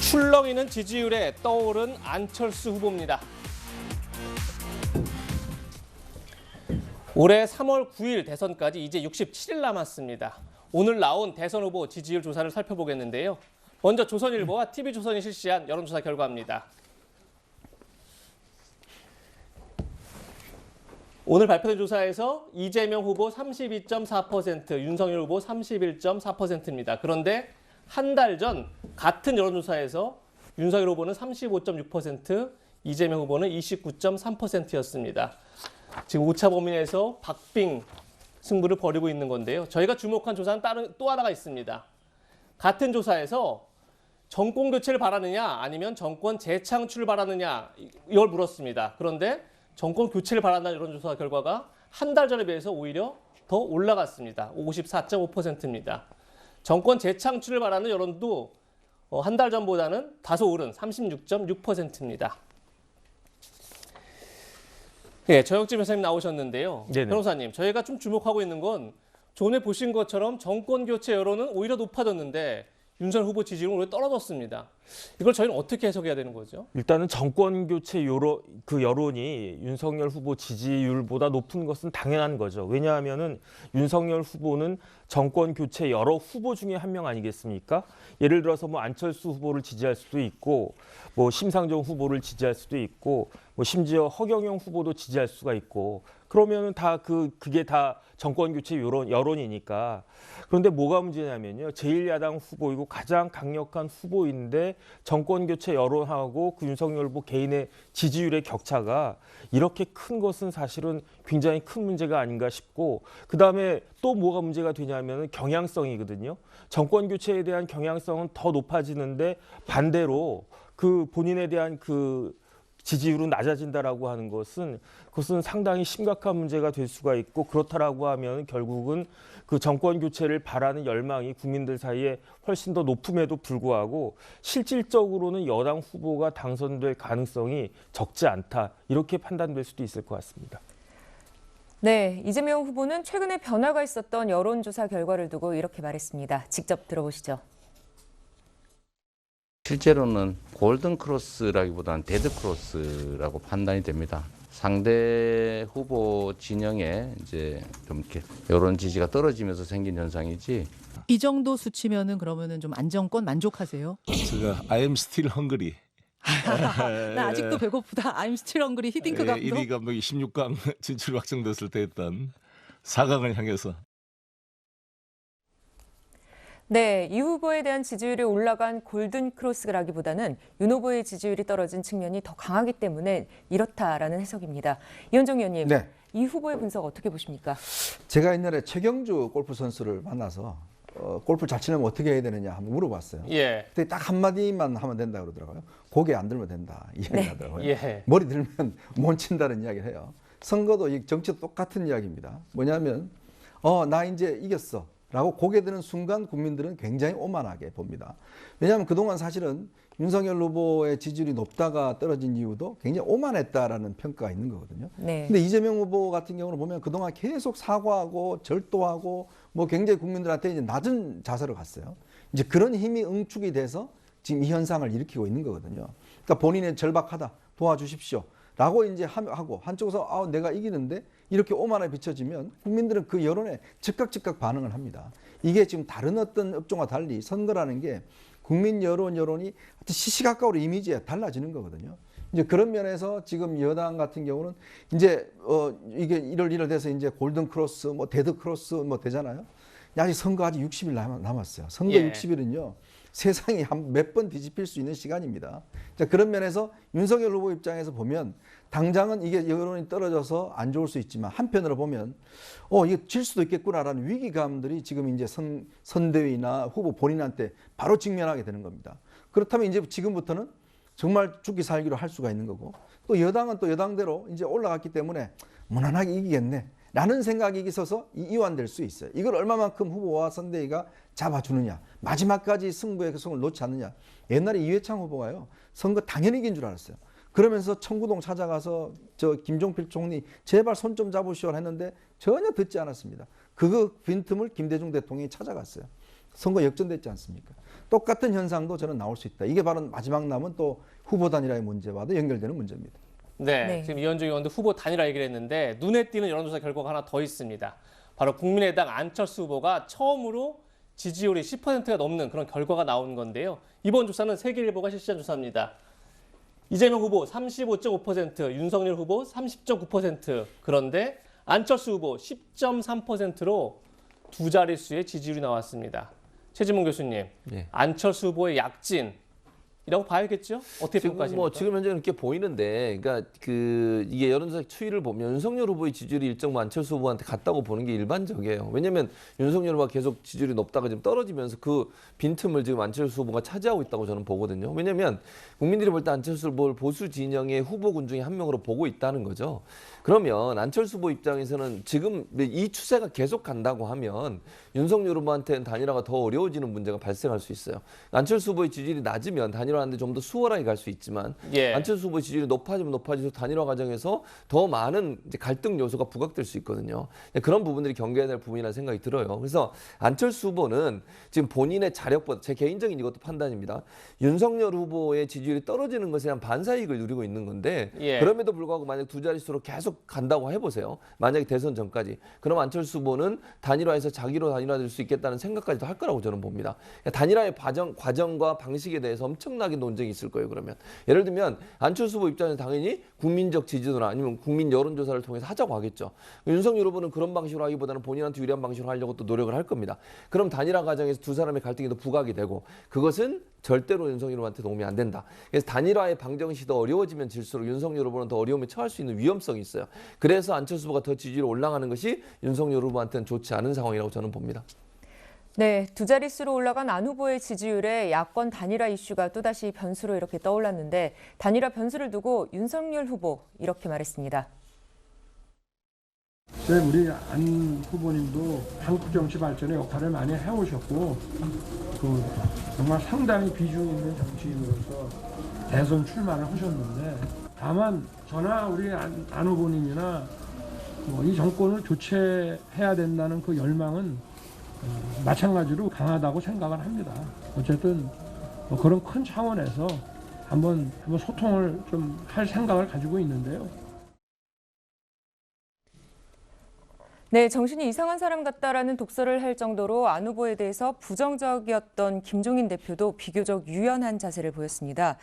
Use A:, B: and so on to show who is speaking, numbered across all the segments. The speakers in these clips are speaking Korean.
A: 출렁이는 지지율에 떠오른 안철수 후보입니다. 올해 3월 9일 대선까지 이제 67일 남았습니다. 오늘 나온 대선 후보 지지율 조사를 살펴보겠는데요. 먼저 조선일보와 TV조선이 실시한 여론조사 결과입니다. 오늘 발표된 조사에서 이재명 후보 32.4%, 윤석열 후보 31.4%입니다. 그런데 한 달 전 같은 여론조사에서 윤석열 후보는 35.6%, 이재명 후보는 29.3%였습니다. 지금 오차 범위에서 박빙 승부를 벌이고 있는 건데요. 저희가 주목한 조사는 또 하나가 있습니다. 같은 조사에서 정권 교체를 바라느냐 아니면 정권 재창출을 바라느냐 이걸 물었습니다. 그런데 정권 교체를 바란다는 여론조사 결과가 한 달 전에 비해서 오히려 더 올라갔습니다. 54.5%입니다. 정권 재창출을 바라는 여론도 한 달 전보다는 다소 오른 36.6%입니다. 예, 정영진 변호사님 나오셨는데요.
B: 네네.
A: 변호사님, 저희가 좀 주목하고 있는 건 전에 보신 것처럼 정권 교체 여론은 오히려 높아졌는데 윤석열 후보 지지율은 오히려 떨어졌습니다. 이걸 저희는 어떻게 해석해야 되는 거죠?
B: 일단은 정권 교체 여론이 윤석열 후보 지지율보다 높은 것은 당연한 거죠. 왜냐하면은 윤석열 후보는 정권 교체 여러 후보 중에 한 명 아니겠습니까? 예를 들어서 뭐 안철수 후보를 지지할 수도 있고, 뭐 심상정 후보를 지지할 수도 있고, 뭐 심지어 허경영 후보도 지지할 수가 있고, 그러면은 다 그게 다 정권 교체 여론이니까. 그런데 뭐가 문제냐면요, 제1야당 후보이고 가장 강력한 후보인데 정권 교체 여론하고 그 윤석열 후보 개인의 지지율의 격차가 이렇게 큰 것은 사실은 굉장히 큰 문제가 아닌가 싶고, 그 다음에 또 뭐가 문제가 되냐면은 경향성이거든요. 정권 교체에 대한 경향성은 더 높아지는데 반대로 그 본인에 대한 그 지지율은 낮아진다라고 하는 것은 그것은 상당히 심각한 문제가 될 수가 있고, 그렇다라고 하면 결국은 그 정권 교체를 바라는 열망이 국민들 사이에 훨씬 더 높음에도 불구하고 실질적으로는 여당 후보가 당선될 가능성이 적지 않다, 이렇게 판단될 수도 있을 것 같습니다.
C: 네, 이재명 후보는 최근에 변화가 있었던 여론조사 결과를 두고 이렇게 말했습니다. 직접 들어보시죠.
D: 실제로는 골든 크로스라기보다는 데드 크로스라고 판단이 됩니다. 상대 후보 진영에 이제 좀 이렇게 여론 지지가 떨어지면서 생긴 현상이지.
E: 이 정도 수치면은 그러면은 좀 안정권 만족하세요?
F: 제가 I am still hungry.
E: 나 아직도 배고프다. I'm still hungry. 히딩크 감독.
F: 1위 감독이 16강 진출 확정됐을 때 했던 4강을 향해서.
C: 네, 이 후보에 대한 지지율이 올라간 골든 크로스라기보다는 윤 후보의 지지율이 떨어진 측면이 더 강하기 때문에 이렇다라는 해석입니다. 이현정 의원님,
G: 네.
C: 이 후보의 분석 어떻게 보십니까?
G: 제가 옛날에 최경주 골프 선수를 만나서 골프 잘 치려면 어떻게 해야 되느냐 한번 물어봤어요.
A: 예.
G: 그때 딱 한마디만 하면 된다 그러더라고요. 고개 안 들면 된다 이야기 하더라고요.
A: 예.
G: 머리 들면 못 친다는 이야기를 해요. 선거도 정치도 똑같은 이야기입니다. 뭐냐면 나 이제 이겼어 라고 고개 드는 순간 국민들은 굉장히 오만하게 봅니다. 왜냐하면 그동안 사실은 윤석열 후보의 지지율이 높다가 떨어진 이유도 굉장히 오만했다라는 평가가 있는 거거든요.
C: 네.
G: 근데 이재명 후보 같은 경우는 보면 그동안 계속 사과하고 절도하고 뭐 굉장히 국민들한테 이제 낮은 자세로 갔어요. 이제 그런 힘이 응축이 돼서 지금 이 현상을 일으키고 있는 거거든요. 그러니까 본인의 절박하다, 도와주십시오 라고 이제 하고 한쪽에서 내가 이기는데 이렇게 오만하게 비춰지면 국민들은 그 여론에 즉각 반응을 합니다. 이게 지금 다른 어떤 업종과 달리 선거라는 게 국민 여론이 시시각각으로 이미지에 달라지는 거거든요. 이제 그런 면에서 지금 여당 같은 경우는 이제 이게 1월 돼서 이제 골든 크로스, 뭐 데드 크로스 뭐 되잖아요. 아직 선거 아직 60일 남았어요. 선거
A: 예.
G: 60일은요. 세상이 몇 번 뒤집힐 수 있는 시간입니다. 자, 그런 면에서 윤석열 후보 입장에서 보면 당장은 이게 여론이 떨어져서 안 좋을 수 있지만 한편으로 보면 이게 질 수도 있겠구나라는 위기감들이 지금 이제 선대위나 후보 본인한테 바로 직면하게 되는 겁니다. 그렇다면 이제 지금부터는 정말 죽기 살기로 할 수가 있는 거고, 또 여당은 또 여당대로 이제 올라갔기 때문에 무난하게 이기겠네 라는 생각이 있어서 이완될 수 있어요. 이걸 얼마만큼 후보와 선대위가 잡아주느냐, 마지막까지 승부의 성을 놓지 않느냐. 옛날에 이회창 후보가요, 선거 당연히 이긴 줄 알았어요. 그러면서 청구동 찾아가서 김종필 총리 제발 손 좀 잡으시오 했는데 전혀 듣지 않았습니다. 그 빈틈을 김대중 대통령이 찾아갔어요. 선거 역전됐지 않습니까? 똑같은 현상도 저는 나올 수 있다. 이게 바로 마지막 남은 또 후보 단일화의 문제와도 연결되는 문제입니다.
A: 네,
C: 네.
A: 지금 이현정 의원도 후보 단일화 얘기를 했는데 눈에 띄는 여론조사 결과가 하나 더 있습니다. 바로 국민의당 안철수 후보가 처음으로 지지율이 10%가 넘는 그런 결과가 나온 건데요. 이번 조사는 세계일보가 실시한 조사입니다. 이재명 후보 35.5%, 윤석열 후보 30.9%, 그런데 안철수 후보 10.3%로 두 자릿수의 지지율이 나왔습니다. 최진봉 교수님,
H: 예.
A: 안철수 후보의 약진이라고 봐야겠죠? 어떻게
H: 지금
A: 평가하십니까?
H: 지금 현재 그렇게 보이는데, 그러니까 이게 여론조사 추이를 보면 윤석열 후보의 지지율이 일정 안철수 후보한테 같다고 보는 게 일반적이에요. 왜냐하면 윤석열 후보가 계속 지지율이 높다가 지금 떨어지면서 그 빈틈을 지금 안철수 후보가 차지하고 있다고 저는 보거든요. 왜냐하면 국민들이 볼 때 안철수 후보를 보수 진영의 후보군 중에 한 명으로 보고 있다는 거죠. 그러면 안철수 후보 입장에서는 지금 이 추세가 계속 간다고 하면 윤석열 후보한테는 단일화가 더 어려워지는 문제가 발생할 수 있어요. 안철수 후보의 지지율이 낮으면 단일화하는데 좀 더 수월하게 갈 수 있지만
A: 예.
H: 안철수 후보의 지지율이 높아지면 높아질수록 단일화 과정에서 더 많은 이제 갈등 요소가 부각될 수 있거든요. 그런 부분들이 경계해야 될 부분이라는 생각이 들어요. 그래서 안철수 후보는 지금 본인의 자력보다, 제 개인적인 이것도 판단입니다. 윤석열 후보의 지지율이 떨어지는 것에 대한 반사이익을 누리고 있는 건데
A: 예.
H: 그럼에도 불구하고 만약 두 자릿수로 계속 간다고 해보세요. 만약에 대선 전까지. 그럼 안철수 후보는 단일화해서 자기로 단일화될 수 있겠다는 생각까지도 할 거라고 저는 봅니다. 단일화의 과정과 방식에 대해서 엄청나게 논쟁이 있을 거예요. 그러면 예를 들면 안철수 후보 입장에서 당연히 국민적 지지도나 아니면 국민 여론조사를 통해서 하자고 하겠죠. 윤석열 후보는 그런 방식으로 하기보다는 본인한테 유리한 방식으로 하려고 또 노력을 할 겁니다. 그럼 단일화 과정에서 두 사람의 갈등이 더 부각이 되고 그것은 절대로 윤석열 후보한테 도움이 안 된다. 그래서 단일화의 방정식이 더 어려워지면 질수록 윤석열 후보는 더 어려움에 처할 수 있는 위험성이 있어요. 그래서 안철수 후보가 더 지지율이 올라가는 것이 윤석열 후보한테는 좋지 않은 상황이라고 저는 봅니다.
C: 네, 두 자릿수로 올라간 안 후보의 지지율에 야권 단일화 이슈가 또다시 변수로 이렇게 떠올랐는데 단일화 변수를 두고 윤석열 후보 이렇게 말했습니다.
I: 네, 우리 안 후보님도 한국 정치 발전에 역할을 많이 해오셨고 정말 상당히 비중 있는 정치인으로서 대선 출마를 하셨는데 다만 저나 우리 안 후보님이나 이 정권을 교체해야 된다는 그 열망은 마찬가지로 강하다고 생각을 합니다. 어쨌든 그런 큰 차원에서 한번 소통을 좀 할 생각을 가지고 있는데요.
C: 네, 정신이 이상한 사람 같다라는 독설을 할 정도로 안 후보에 대해서 부정적이었던 김종인 대표도 비교적 유연한 자세를 보였습니다.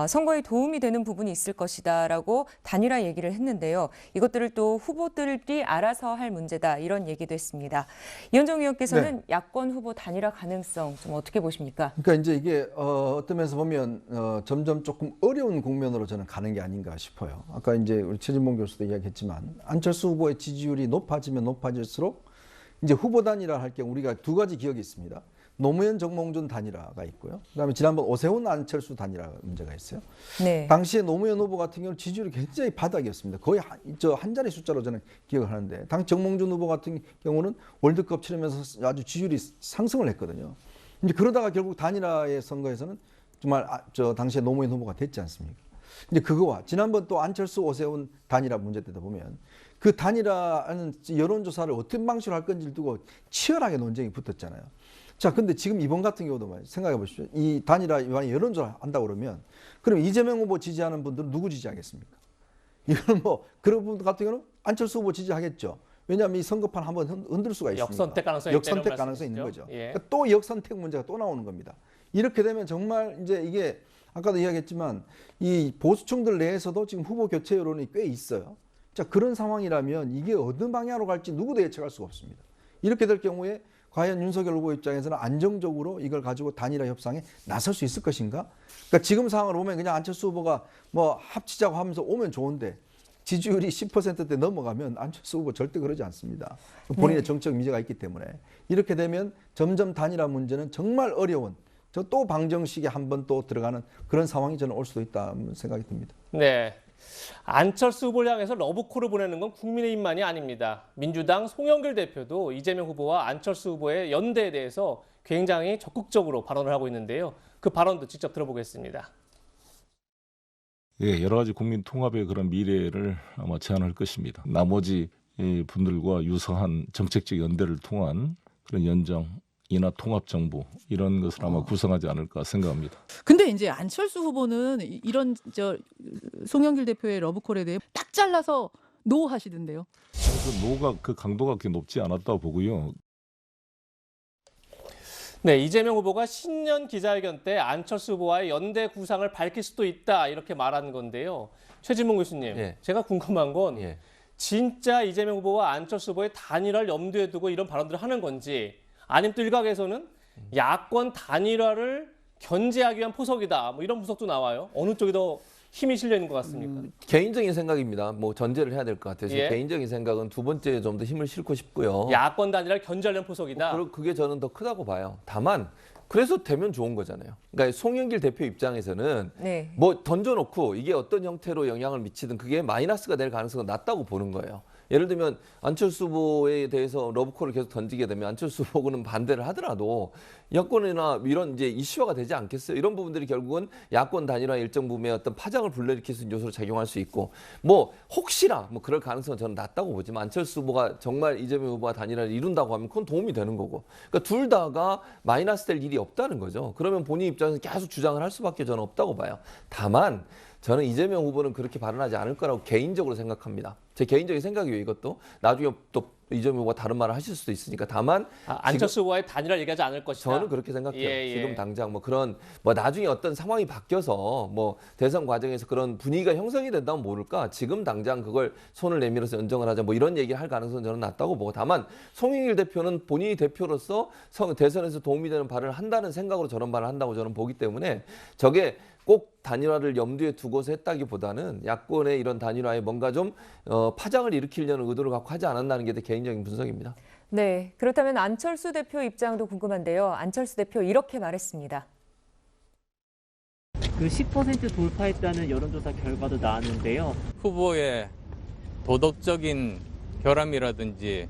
C: 선거에 도움이 되는 부분이 있을 것이다라고 단일화 얘기를 했는데요. 이것들을 또 후보들이 알아서 할 문제다 이런 얘기도 했습니다. 이현정 의원께서는 야권 후보 단일화 가능성 좀 어떻게 보십니까?
G: 그러니까 이제 이게 어떤 면에서 보면 점점 조금 어려운 국면으로 저는 가는 게 아닌가 싶어요. 아까 이제 우리 최진봉 교수도 이야기했지만 안철수 후보의 지지율이 높아질수록 이제 후보 단일화 할 경우 우리가 두 가지 기억이 있습니다. 노무현 정몽준 단일화가 있고요. 그다음에 지난번 오세훈 안철수 단일화 문제가 있어요.
C: 네.
G: 당시에 노무현 후보 같은 경우는 지지율이 굉장히 바닥이었습니다. 거의 한 자리 숫자로 저는 기억을 하는데 당 정몽준 후보 같은 경우는 월드컵 치르면서 아주 지지율이 상승을 했거든요. 이제 그러다가 결국 단일화의 선거에서는 정말 당시에 노무현 후보가 됐지 않습니까? 이제 그거와 지난번 또 안철수 오세훈 단일화 문제 때도 보면 그 단일화하는 여론조사를 어떤 방식으로 할 건지를 두고 치열하게 논쟁이 붙었잖아요. 자, 근데 지금 이번 같은 경우도 생각해 보십시오. 이 단일화 만약 여론조사 한다고 그러면 그럼 이재명 후보 지지하는 분들은 누구 지지하겠습니까? 이거는 그런 분들 같은 경우는 안철수 후보 지지하겠죠. 왜냐하면 이 선거판 한번 흔들 수가 있습니다.
A: 역선택 가능성이
G: 있는 거죠.
A: 예.
G: 그러니까 또 역선택 문제가 또 나오는 겁니다. 이렇게 되면 정말 이제 이게 아까도 이야기했지만 이 보수층들 내에서도 지금 후보 교체 여론이 꽤 있어요. 자, 그런 상황이라면 이게 어느 방향으로 갈지 누구도 예측할 수가 없습니다. 이렇게 될 경우에 과연 윤석열 후보 입장에서는 안정적으로 이걸 가지고 단일화 협상에 나설 수 있을 것인가? 그러니까 지금 상황을 보면 그냥 안철수 후보가 합치자고 하면서 오면 좋은데 지지율이 10%대 넘어가면 안철수 후보 절대 그러지 않습니다. 본인의 정책 미제가 있기 때문에. 이렇게 되면 점점 단일화 문제는 정말 어려운 또 방정식에 한번 또 들어가는 그런 상황이 저는 올 수도 있다는 생각이 듭니다.
A: 네. 안철수 후보를 향해서 러브콜을 보내는 건 국민의힘만이 아닙니다. 민주당 송영길 대표도 이재명 후보와 안철수 후보의 연대에 대해서 굉장히 적극적으로 발언을 하고 있는데요. 그 발언도 직접 들어보겠습니다.
F: 예, 여러 가지 국민 통합의 그런 미래를 아마 제안할 것입니다. 나머지 분들과 유사한 정책적 연대를 통한 그런 연정, 이나 통합정부 이런 것을 아마 구성하지 않을까 생각합니다.
E: 근데 이제 안철수 후보는 이런 송영길 대표의 러브콜에 대해 딱 잘라서 노 하시던데요.
F: 그래서 노가 그 강도가 그렇게 높지 않았다고 보고요.
A: 네, 이재명 후보가 신년 기자회견 때 안철수 후보와의 연대 구상을 밝힐 수도 있다 이렇게 말한 건데요. 최진봉 교수님,
H: 예.
A: 제가 궁금한 건
H: 예.
A: 진짜 이재명 후보와 안철수 후보의 단일화를 염두에 두고 이런 발언들을 하는 건지 아니면 또 일각에서는 야권 단일화를 견제하기 위한 포석이다 뭐 이런 분석도 나와요. 어느 쪽이 더 힘이 실려 있는 것 같습니까?
H: 개인적인 생각입니다. 뭐 전제를 해야 될 것 같아서
A: 예.
H: 개인적인 생각은 두 번째에 좀 더 힘을 실고 싶고요.
A: 야권 단일화를 견제하려는 포석이다.
H: 그게 저는 더 크다고 봐요. 다만 그래서 되면 좋은 거잖아요. 그러니까 송영길 대표 입장에서는
C: 네.
H: 뭐 던져놓고 이게 어떤 형태로 영향을 미치든 그게 마이너스가 될 가능성은 낮다고 보는 거예요. 예를 들면 안철수 후보에 대해서 러브콜을 계속 던지게 되면 안철수 후보는 반대를 하더라도 여권이나 이런 이제 이슈화가 되지 않겠어요? 이런 부분들이 결국은 야권 단일화 일정 부분의 어떤 파장을 불러일으킬 수 있는 요소로 작용할 수 있고 뭐 혹시나 뭐 그럴 가능성은 저는 낮다고 보지만 안철수 후보가 정말 이재명 후보와 단일화를 이룬다고 하면 그건 도움이 되는 거고 그러니까 둘 다가 마이너스 될 일이 없다는 거죠. 그러면 본인 입장에서 계속 주장을 할 수밖에 저는 없다고 봐요. 다만 저는 이재명 후보는 그렇게 발언하지 않을 거라고 개인적으로 생각합니다. 제 개인적인 생각이에요. 이것도 나중에 또 이재명 후보가 다른 말을 하실 수도 있으니까 다만
A: 안철수 후보와의 단일화를 얘기하지 않을 것이다.
H: 저는 그렇게 생각해요.
A: 예, 예.
H: 지금 당장 뭐 그런 뭐 나중에 어떤 상황이 바뀌어서 뭐 대선 과정에서 그런 분위기가 형성이 된다면 모를까. 지금 당장 그걸 손을 내밀어서 연정을 하자 뭐 이런 얘기를 할 가능성은 저는 낮다고 보고 다만 송영길 대표는 본인이 대표로서 대선에서 도움이 되는 발언을 한다는 생각으로 저런 발언을 한다고 저는 보기 때문에 저게 꼭 단일화를 염두에 두고서 했다기보다는 야권의 이런 단일화에 뭔가 좀 파장을 일으키려는 의도를 갖고 하지 않았다는 게 제 개인적인 분석입니다.
C: 네, 그렇다면 안철수 대표 입장도 궁금한데요. 안철수 대표 이렇게 말했습니다.
J: 그 10% 돌파했다는 여론조사 결과도 나왔는데요. 후보의 도덕적인 결함이라든지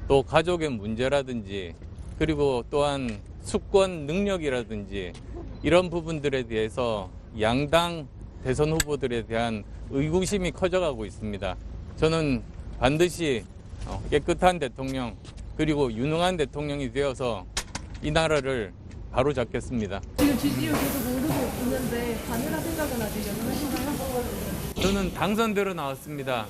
J: 또 가족의 문제라든지 그리고 또한 수권 능력이라든지 이런 부분들에 대해서 양당 대선 후보들에 대한 의구심이 커져가고 있습니다. 저는 반드시 깨끗한 대통령 그리고 유능한 대통령이 되어서 이 나라를 바로잡겠습니다.
E: 지금 지지율 계속 오르고 있는데 단일화 생각은 아직 여전하신가요?
J: 저는 당선대로 나왔습니다.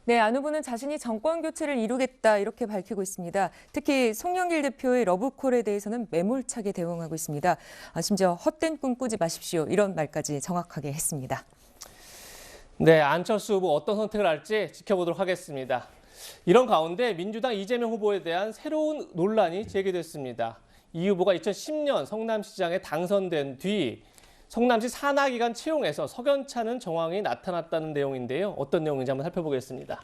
C: 네, 안 후보는 자신이 정권 교체를 이루겠다 이렇게 밝히고 있습니다. 특히 송영길 대표의 러브콜에 대해서는 매몰차게 대응하고 있습니다. 심지어 헛된 꿈 꾸지 마십시오 이런 말까지 정확하게 했습니다.
A: 네, 안철수 후보 어떤 선택을 할지 지켜보도록 하겠습니다. 이런 가운데 민주당 이재명 후보에 대한 새로운 논란이 제기됐습니다. 이 후보가 2010년 성남시장에 당선된 뒤 성남시 산하기관 채용에서 석연찮은 정황이 나타났다는 내용인데요. 어떤 내용인지 한번 살펴보겠습니다.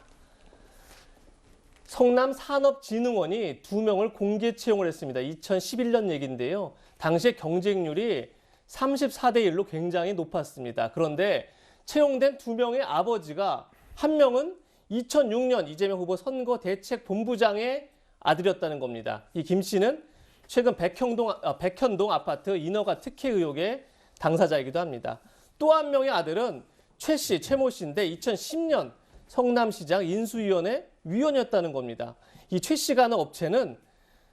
A: 성남산업진흥원이 2명을 공개 채용을 했습니다. 2011년 얘기인데요. 당시에 경쟁률이 34대 1로 굉장히 높았습니다. 그런데 채용된 2명의 아버지가 한 명은 2006년 이재명 후보 선거대책본부장의 아들이었다는 겁니다. 이 김 씨는 최근 백현동 아파트 인허가 특혜 의혹의 당사자이기도 합니다. 또 한 명의 아들은 최 씨, 최모 씨인데 2010년 성남시장 인수위원회 위원이었다는 겁니다. 이 최 씨가 하는 업체는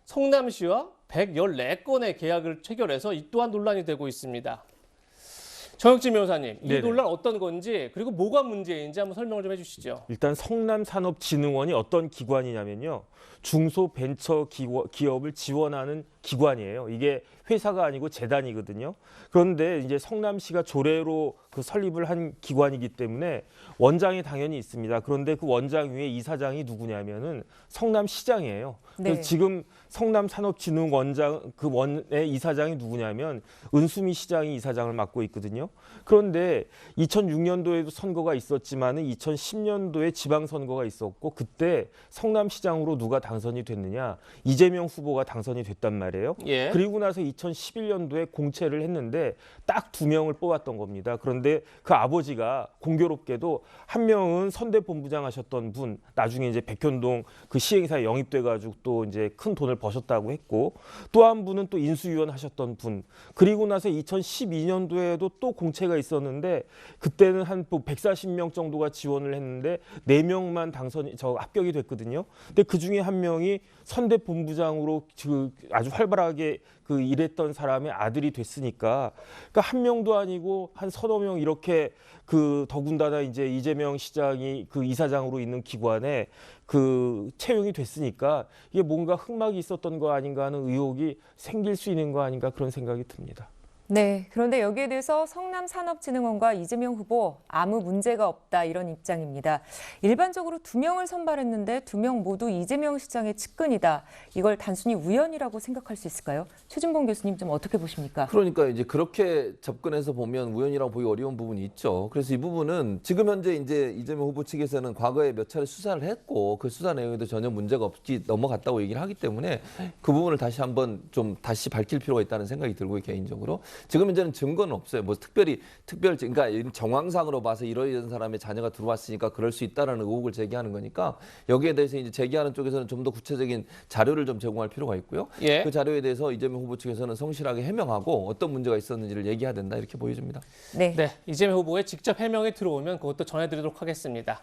A: 성남시와 114건의 계약을 체결해서 이 또한 논란이 되고 있습니다. 정혁진 변호사님, 이
B: 네네.
A: 논란 어떤 건지 그리고 뭐가 문제인지 한번 설명을 좀 해주시죠.
B: 일단 성남산업진흥원이 어떤 기관이냐면요. 중소벤처기업을 지원하는 기관이에요. 이게 회사가 아니고 재단이거든요. 그런데 이제 성남시가 조례로 그 설립을 한 기관이기 때문에 원장이 당연히 있습니다. 그런데 그 원장 위에 이사장이 누구냐면은 성남시장이에요. 그래서
C: 네.
B: 지금 성남산업진흥원장 그 원의 이사장이 누구냐면 은수미 시장이 이사장을 맡고 있거든요. 그런데 2006년도에도 선거가 있었지만은 2010년도에 지방선거가 있었고 그때 성남시장으로 누가 당선이 됐느냐? 이재명 후보가 당선이 됐단 말이에요.
A: 예.
B: 그리고 나서 2011년도에 공채를 했는데 딱 2명을 뽑았던 겁니다. 그런데 그 아버지가 공교롭게도 한 명은 선대본부장 하셨던 분, 나중에 이제 백현동 그 시행사에 영입돼가지고 또 이제 큰 돈을 버셨다고 했고 또 한 분은 또 인수위원 하셨던 분. 그리고 나서 2012년도에도 또 공채가 있었는데 그때는 한 140명 정도가 지원을 했는데 4명만 합격이 됐거든요. 근데 그 중에 한 명이 선대 본부장으로 아주 활발하게 일했던 사람의 아들이 됐으니까, 그러니까 한 명도 아니고 한 서너 명 이렇게 더군다나 이제 이재명 시장이 이사장으로 있는 기관에 채용이 됐으니까 이게 뭔가 흑막이 있었던 거 아닌가 하는 의혹이 생길 수 있는 거 아닌가 그런 생각이 듭니다.
C: 네, 그런데 여기에 대해서 성남산업진흥원과 이재명 후보 아무 문제가 없다 이런 입장입니다. 일반적으로 2명을 선발했는데 2명 모두 이재명 시장의 측근이다. 이걸 단순히 우연이라고 생각할 수 있을까요? 최준봉 교수님 좀 어떻게 보십니까?
H: 그러니까 이제 그렇게 접근해서 보면 우연이라고 보기 어려운 부분이 있죠. 그래서 이 부분은 지금 현재 이제 이재명 후보 측에서는 과거에 몇 차례 수사를 했고 그 수사 내용에도 전혀 문제가 없이 넘어갔다고 얘기를 하기 때문에 그 부분을 다시 한번 좀 다시 밝힐 필요가 있다는 생각이 들고요, 개인적으로. 지금 현재는 증거는 없어요. 뭐 그러니까 정황상으로 봐서 이런 사람의 자녀가 들어왔으니까 그럴 수 있다라는 의혹을 제기하는 거니까 여기에 대해서 이제 제기하는 쪽에서는 좀 더 구체적인 자료를 좀 제공할 필요가 있고요.
A: 예.
H: 그 자료에 대해서 이재명 후보 측에서는 성실하게 해명하고 어떤 문제가 있었는지를 얘기해야 된다 이렇게 보여집니다.
C: 네.
A: 네, 이재명 후보의 직접 해명이 들어오면 그것도 전해드리도록 하겠습니다.